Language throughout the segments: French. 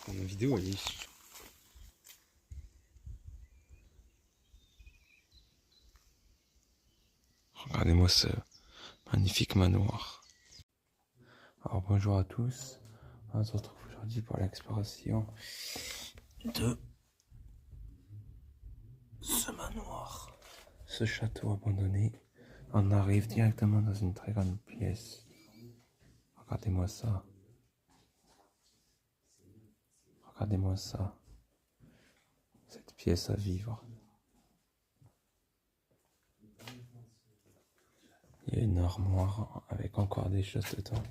prendre une vidéo, allez. Regardez-moi ce magnifique manoir. Alors bonjour à tous, on se retrouve aujourd'hui pour l'exploration de ce manoir, ce château abandonné. On arrive directement dans une très grande pièce. Regardez-moi ça. Regardez-moi ça. Cette pièce à vivre. Il y a une armoire avec encore des choses dedans.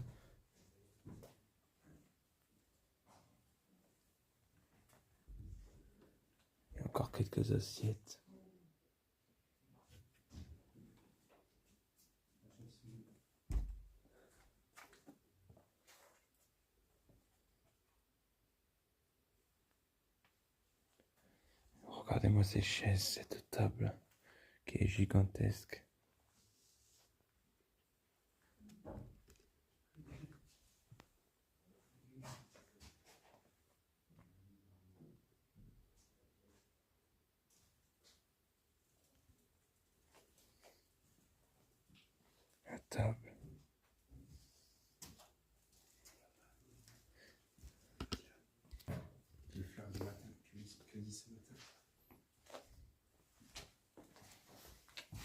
Il y a encore quelques assiettes. Regardez-moi ces chaises, cette table qui est gigantesque. La table. Les fleurs du matin que dit ce matin.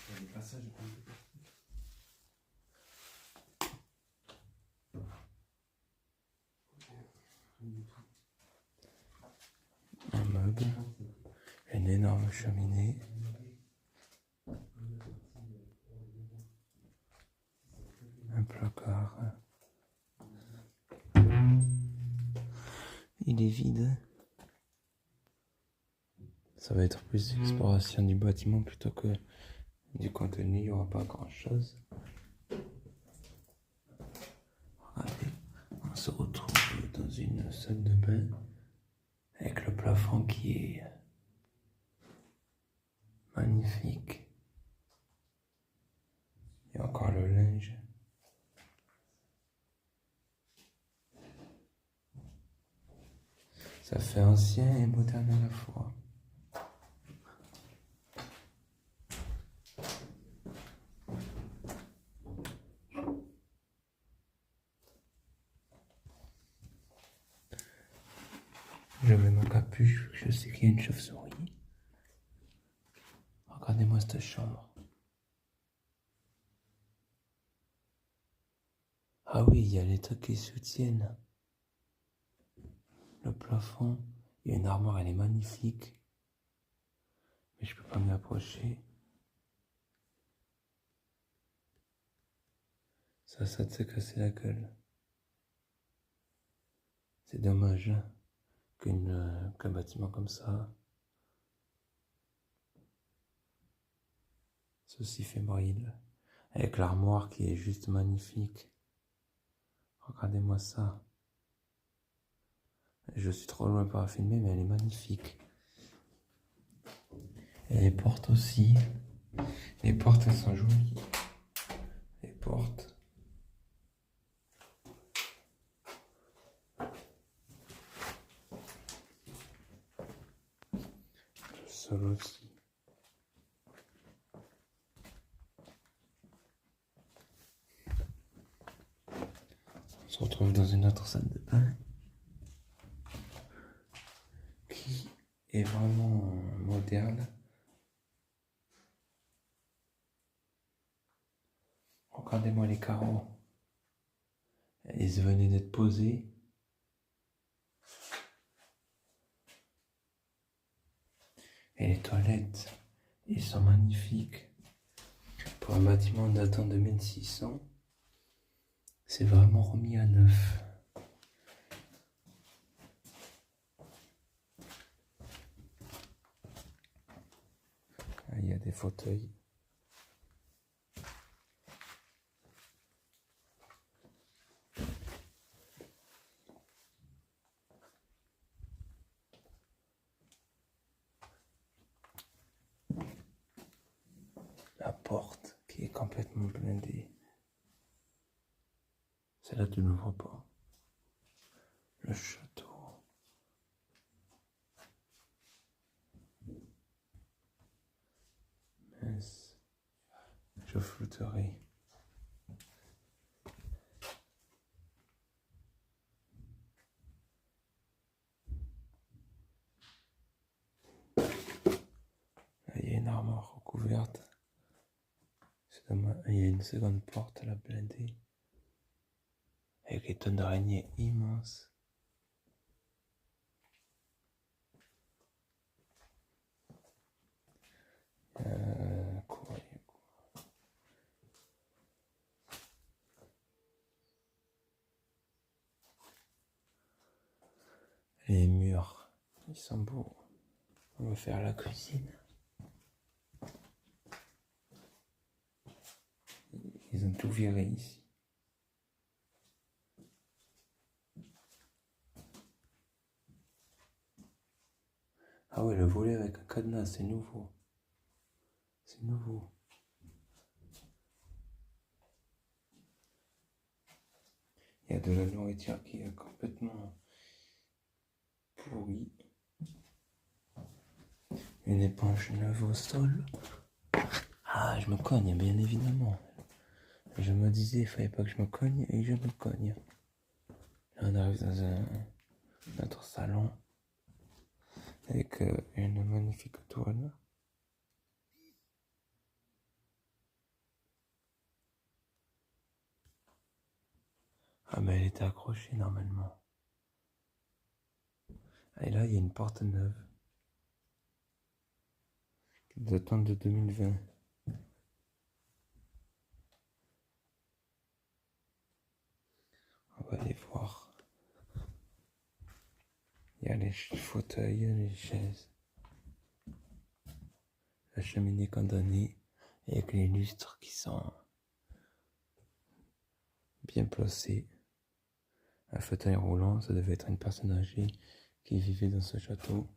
Il y a des passages. Un meuble, une énorme cheminée, un placard. Il est vide. Ça va être plus d'exploration du bâtiment plutôt que du contenu. Il n'y aura pas grand chose. Regardez, on se retrouve dans une salle de bain avec le plafond qui est magnifique. Il y a encore le linge. Ça fait ancien et moderne à la fois. Je mets mon capuche, je sais qu'il y a une chauve-souris. Regardez-moi cette chambre. Ah oui, il y a les trucs qui soutiennent. Le plafond, il y a une armoire, elle est magnifique. Mais je peux pas m'y approcher. Ça s'est cassé la gueule. C'est dommage hein, qu'un bâtiment comme ça soit fébrile. Avec l'armoire qui est juste magnifique. Regardez-moi ça. Je suis trop loin pour la filmer, mais elle est magnifique. Et les portes aussi. Les portes, elles sont jolies. Les portes. Le sol aussi. On se retrouve dans une autre salle de bain qui est vraiment moderne. Regardez-moi les carreaux. Ils venaient d'être posés. Et les toilettes, ils sont magnifiques. Pour un bâtiment datant de 1600, c'est vraiment remis à neuf. Ah, il y a des fauteuils. La porte qui est complètement blindée. Celle-là, tu ne le vois pas. Le château. je flouterai. Là, il y a une armoire recouverte. Il y a une seconde porte à la blindée. Avec les tonnes d'araignées immenses. Quoi. Les murs, ils sont beaux. On va faire la cuisine. Ils ont tout viré ici. Ah ouais, le volet avec un cadenas, c'est nouveau. C'est nouveau. Il y a de la nourriture qui est complètement pourrie. Une éponge neuve au sol. Ah, je me cogne, bien évidemment. Je me disais, il fallait pas que je me cogne, et je me cogne. Là, on arrive dans notre salon, avec une magnifique toile. Ah, mais elle était accrochée normalement. Et là, il y a une porte neuve. Qui datant de 2020. On va aller voir. Il y a les fauteuils, les chaises. La cheminée condamnée avec les lustres qui sont bien placés. Un fauteuil roulant, ça devait être une personne âgée qui vivait dans ce château.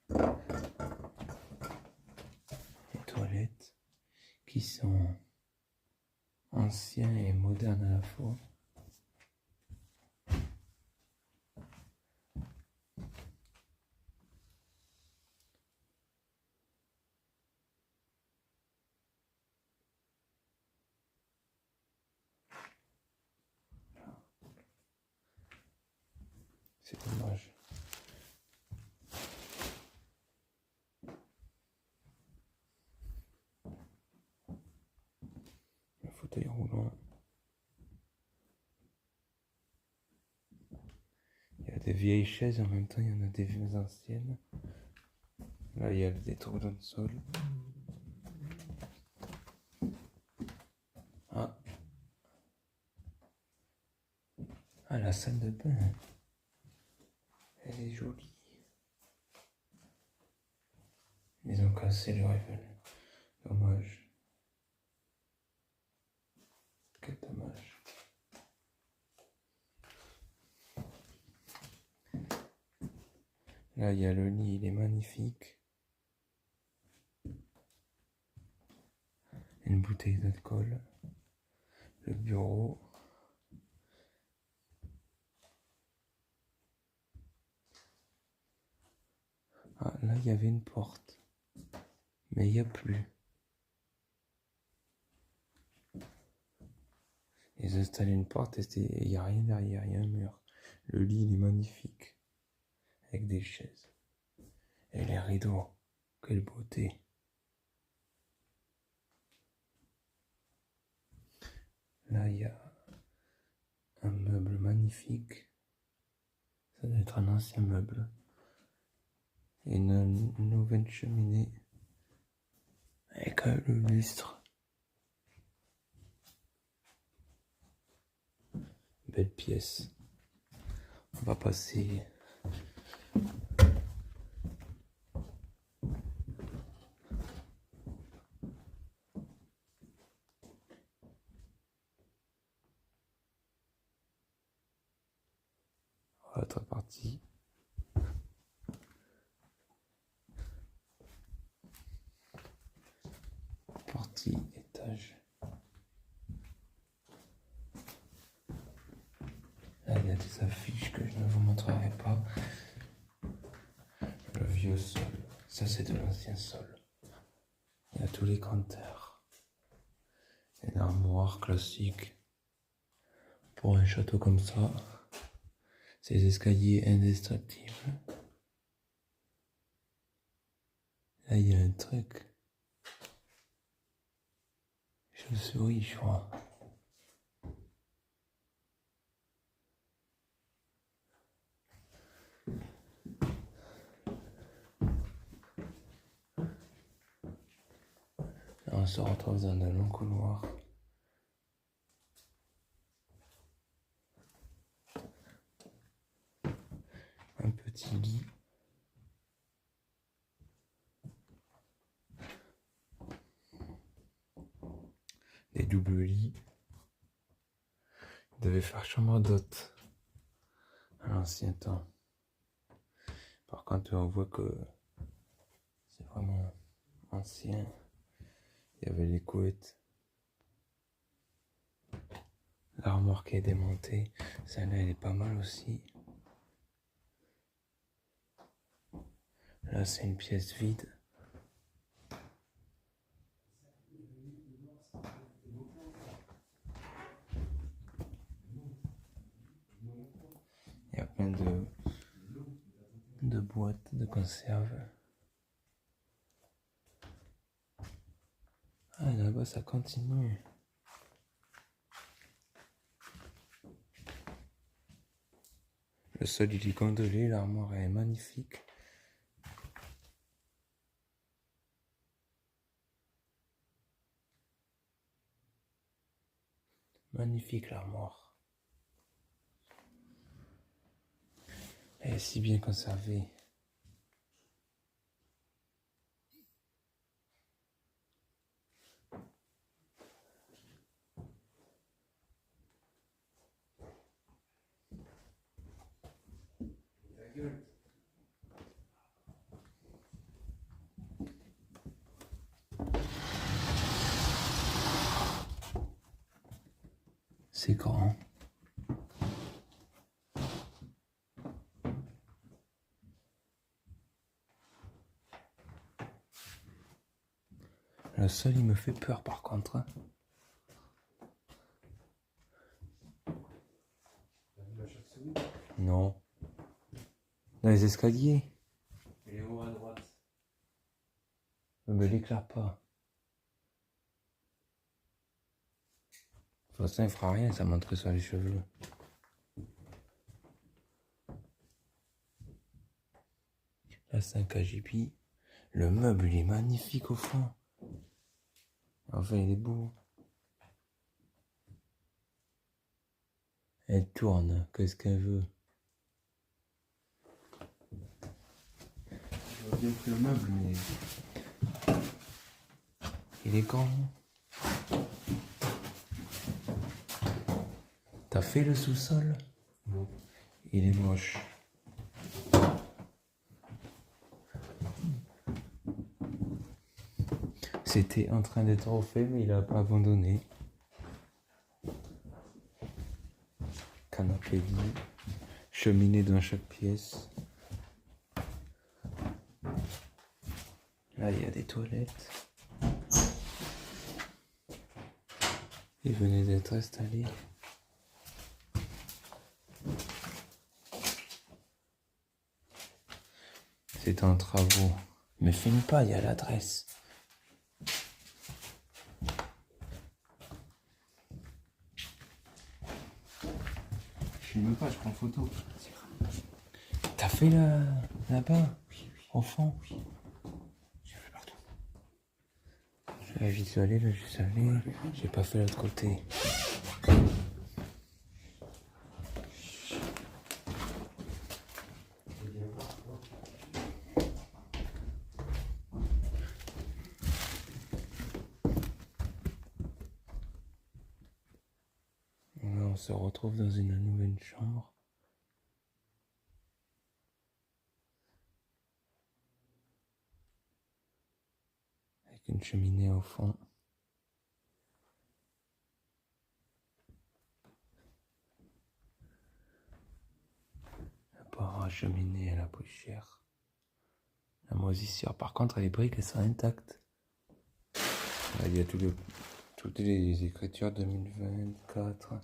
Les toilettes qui sont anciens et modernes à la fois. C'est dommage. Le fauteuil roulant. Il y a des vieilles chaises, en même temps il y en a des vieilles anciennes. Là il y a des trous dans le sol. Ah, la salle de bain. Elle est jolie. Ils ont cassé le rival. Dommage. Quel dommage. Là, il y a le lit, il est magnifique. Une bouteille d'alcool. Le bureau. Ah, là, il y avait une porte. Mais il n'y a plus. Ils ont installé une porte et il n'y a rien derrière, il y a un mur. Le lit, il est magnifique. Avec des chaises. Et les rideaux. Quelle beauté. Là, il y a un meuble magnifique. Ça doit être un ancien meuble. Et une nouvelle cheminée. Avec le lustre. Belle pièce. On va passer à l'autre partie. Partie étage. Là, il y a des affiches que je ne vous montrerai pas. Le vieux sol. Ça, c'est de l'ancien sol. Il y a tous les compteurs. armoire classique. Pour un château comme ça, ces escaliers indestructibles. Là, il y a un truc. Chauve-souris, je crois. Là, on se retrouve dans un long couloir. Un petit lit. Des doubles lits. Il devait faire chambre d'hôte à l'ancien temps. Par contre, on voit que c'est vraiment ancien. Il y avait les couettes. L'armoire qui est démontée. Celle-là, elle est pas mal aussi. Là, c'est une pièce vide. Il y a plein de boîtes de conserve. Ah, là-bas, ça continue. Le sol, il est gondolé. L'armoire est magnifique. Magnifique l'armoire. Elle est si bien conservée. C'est grand. Le sol, il me fait peur par contre. Hein. Non. Dans les escaliers. Il est haut à droite. Ne me l'éclaire pas. De toute façon, il fera rien, ça monterait sur les cheveux. Là, c'est un KGP. Le meuble, il est magnifique au fond. Enfin, il est beau. Elle tourne, qu'est-ce qu'elle veut? J'aurais bien pris le meuble, mais Il est grand. T'as fait le sous-sol? non. Il est moche. C'était en train d'être refait, mais il a pas abandonné. Canapé lit, cheminée dans chaque pièce. Là, il y a des toilettes. Il venait d'être installé. C'est en travaux. Mais filme pas, il y a l'adresse. Je filme pas, je prends photo. T'as fait là-bas? Au fond? J'ai fait partout. J'avais visualisé, là, je savais. J'ai pas fait l'autre côté. Là, on se retrouve dans une nouvelle chambre. Avec une cheminée au fond. La pauvre cheminée, elle a pris cher. La moisissure, par contre, les briques, elles sont intactes. Là, il y a tous Toutes les écritures 2024.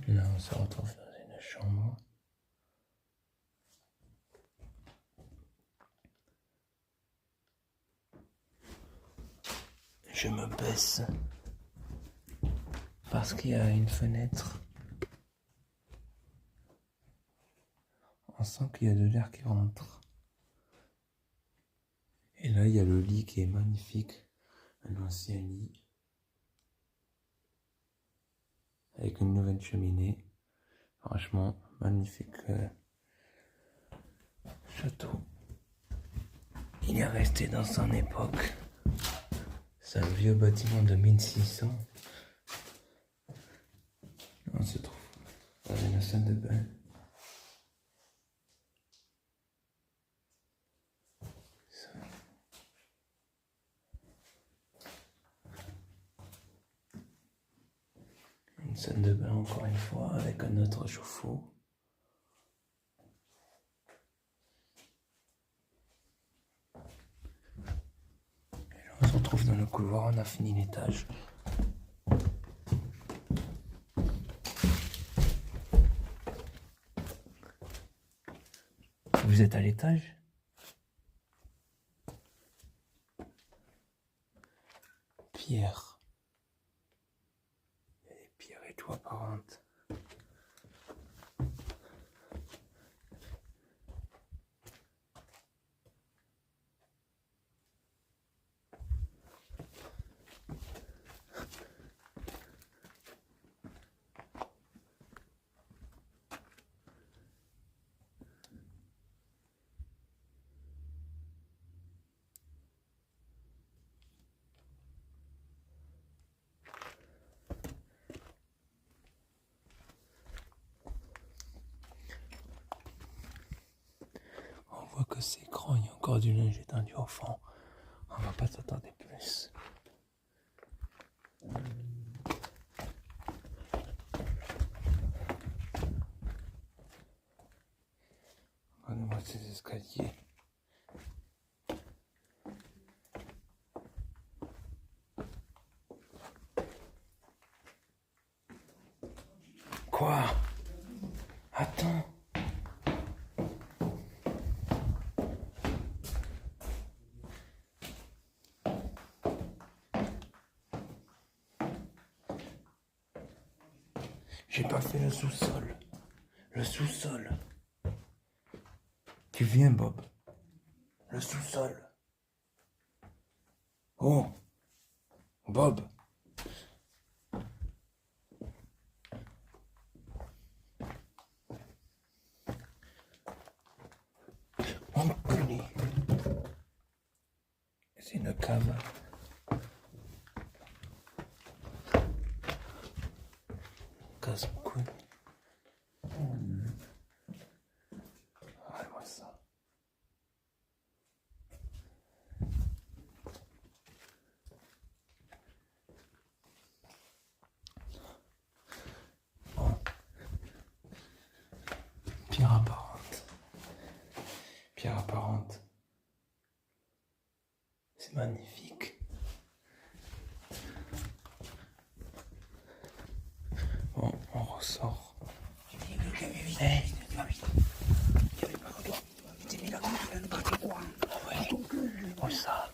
Là, on se retrouve dans une chambre. Je me baisse parce qu'il y a une fenêtre. On sent qu'il y a de l'air qui rentre. Et là, il y a le lit qui est magnifique. Un ancien lit. Avec une nouvelle cheminée. Franchement, magnifique château. Il est resté dans son époque. C'est un vieux bâtiment de 1600. On se trouve dans une salle de bain. Une salle de bain encore une fois avec un autre chauffe-eau. On se retrouve dans le couloir, on a fini l'étage. Vous êtes à l'étage? Pierre. Il y a des pierres et tout apparentes. On voit que c'est grand, il y a encore du linge étendu au fond. On va pas s'attarder plus. Regardez-moi ces escaliers. Quoi? Attends. J'ai pas fait le sous-sol. Le sous-sol. Tu viens, Bob? Le sous-sol. Oh, Bob. Enculé. C'est une cave. Casse-couille. Regarde-moi ça. Bon. Pierre apparente. Pierre apparente. C'est magnifique. Bon, on ressort. Hey. Où ça?